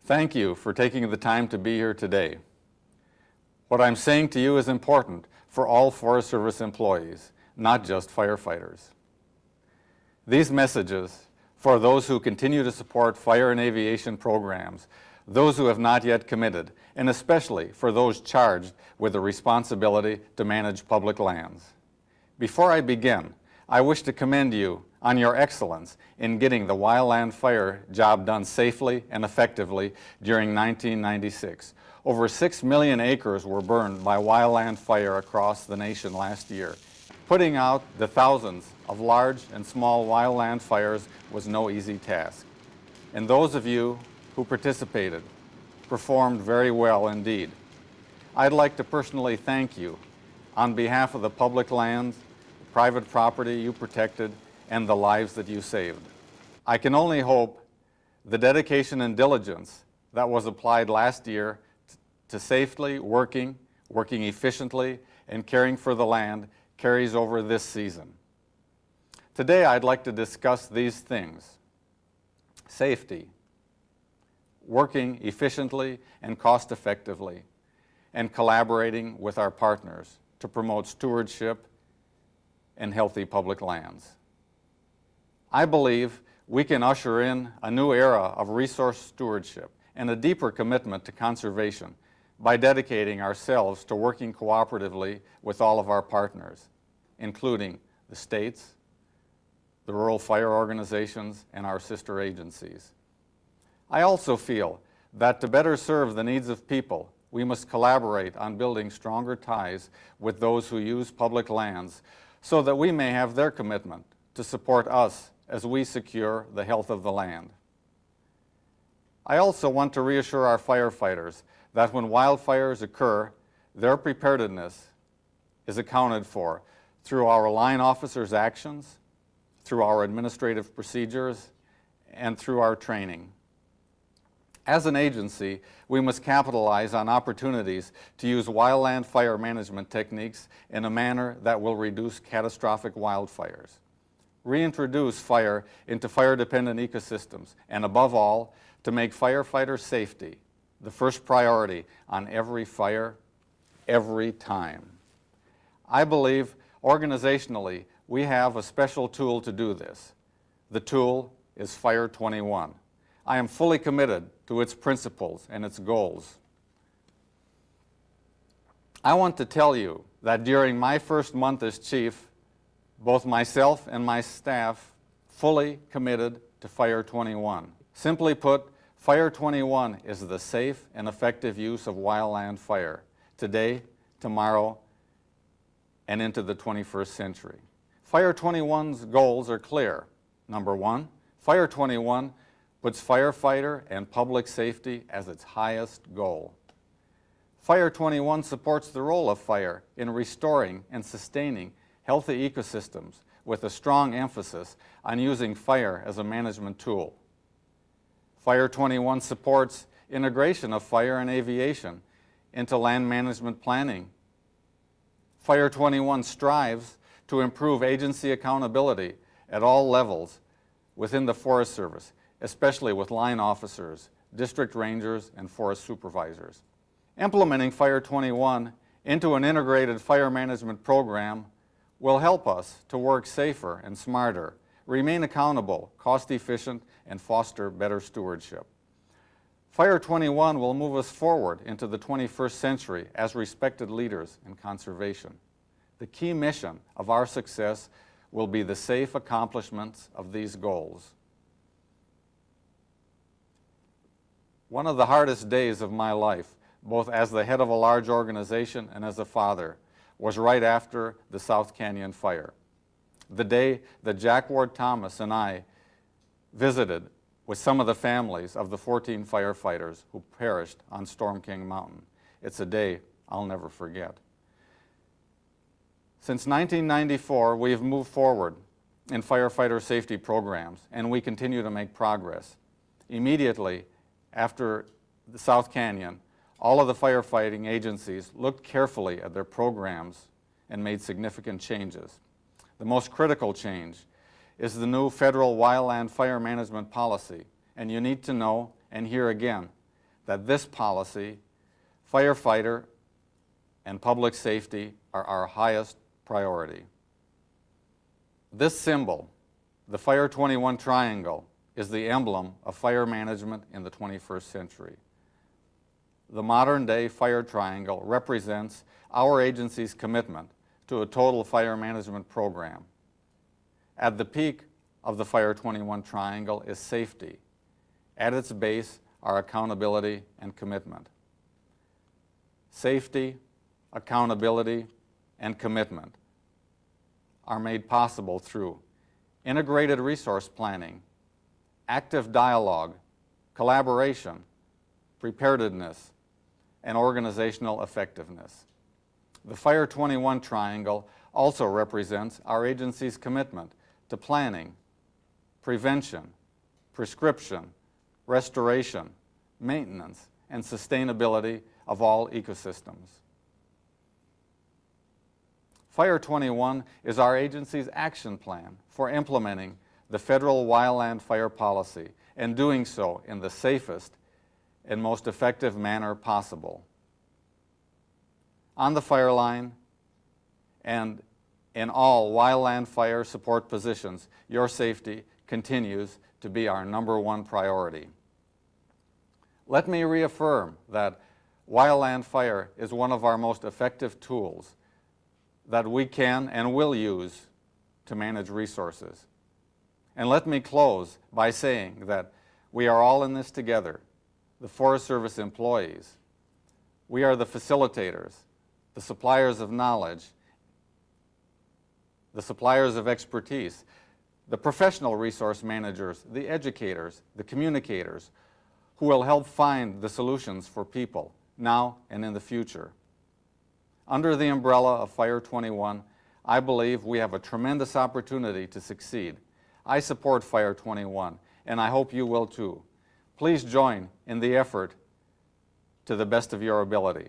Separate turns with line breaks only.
Thank you for taking the time to be here today. What I'm saying to you is important for all Forest Service employees, not just firefighters. These messages, for those who continue to support fire and aviation programs, those who have not yet committed, and especially for those charged with the responsibility to manage public lands. Before I begin, I wish to commend you on your excellence in getting the wildland fire job done safely and effectively during 1996. Over 6 million acres were burned by wildland fire across the nation last year. Putting out the thousands of large and small wildland fires was no easy task. And those of you who participated performed very well indeed. I'd like to personally thank you on behalf of the public lands, private property you protected, and the lives that you saved. I can only hope the dedication and diligence that was applied last year to safely working efficiently, and caring for the land carries over this season. Today I'd like to discuss these things: safety, working efficiently and cost effectively, and collaborating with our partners to promote stewardship and healthy public lands. I believe we can usher in a new era of resource stewardship and a deeper commitment to conservation by dedicating ourselves to working cooperatively with all of our partners, including the states, the rural fire organizations, and our sister agencies. I also feel that to better serve the needs of people, we must collaborate on building stronger ties with those who use public lands so that we may have their commitment to support us as we secure the health of the land. I also want to reassure our firefighters that when wildfires occur, their preparedness is accounted for through our line officers' actions, through our administrative procedures, and through our training. As an agency, we must capitalize on opportunities to use wildland fire management techniques in a manner that will reduce catastrophic wildfires, reintroduce fire into fire-dependent ecosystems, and above all, to make firefighter safety the first priority on every fire, every time. I believe organizationally we have a special tool to do this. The tool is Fire 21. I am fully committed to its principles and its goals. I want to tell you that during my first month as chief, both myself and my staff fully committed to Fire 21. Simply put, Fire 21 is the safe and effective use of wildland fire today, tomorrow, and into the 21st century. Fire 21's goals are clear. Number one, Fire 21 puts firefighter and public safety as its highest goal. Fire 21 supports the role of fire in restoring and sustaining healthy ecosystems with a strong emphasis on using fire as a management tool. Fire 21 supports integration of fire and aviation into land management planning. Fire 21 strives to improve agency accountability at all levels within the Forest Service, especially with line officers, district rangers, and forest supervisors. Implementing Fire 21 into an integrated fire management program will help us to work safer and smarter, remain accountable, cost-efficient, and foster better stewardship. Fire 21 will move us forward into the 21st century as respected leaders in conservation. The key mission of our success will be the safe accomplishments of these goals. One of the hardest days of my life, both as the head of a large organization and as a father, was right after the South Canyon fire. The day that Jack Ward Thomas and I visited with some of the families of the 14 firefighters who perished on Storm King Mountain. It's a day I'll never forget. Since 1994, we have moved forward in firefighter safety programs, and we continue to make progress. Immediately after the South Canyon, all of the firefighting agencies looked carefully at their programs and made significant changes. The most critical change is the new federal wildland fire management policy, and you need to know and hear again that this policy, firefighter and public safety are our highest priority. This symbol, the Fire 21 triangle, is the emblem of fire management in the 21st century. The modern-day fire triangle represents our agency's commitment to a total fire management program. At the peak of the Fire 21 triangle is safety. At its base are accountability and commitment. Safety, accountability, and commitment are made possible through integrated resource planning, active dialogue, collaboration, preparedness, and organizational effectiveness. The Fire 21 triangle also represents our agency's commitment to planning, prevention, prescription, restoration, maintenance, and sustainability of all ecosystems. Fire 21 is our agency's action plan for implementing the federal wildland fire policy and doing so in the safest and most effective manner possible. On the fire line and in all wildland fire support positions, your safety continues to be our #1 priority. Let me reaffirm that wildland fire is one of our most effective tools that we can and will use to manage resources. And let me close by saying that we are all in this together, the Forest Service employees. We are the facilitators, the suppliers of knowledge, the suppliers of expertise, the professional resource managers, the educators, the communicators, who will help find the solutions for people now and in the future. Under the umbrella of Fire 21, I believe we have a tremendous opportunity to succeed. I support Fire 21, and I hope you will too. Please join in the effort to the best of your ability.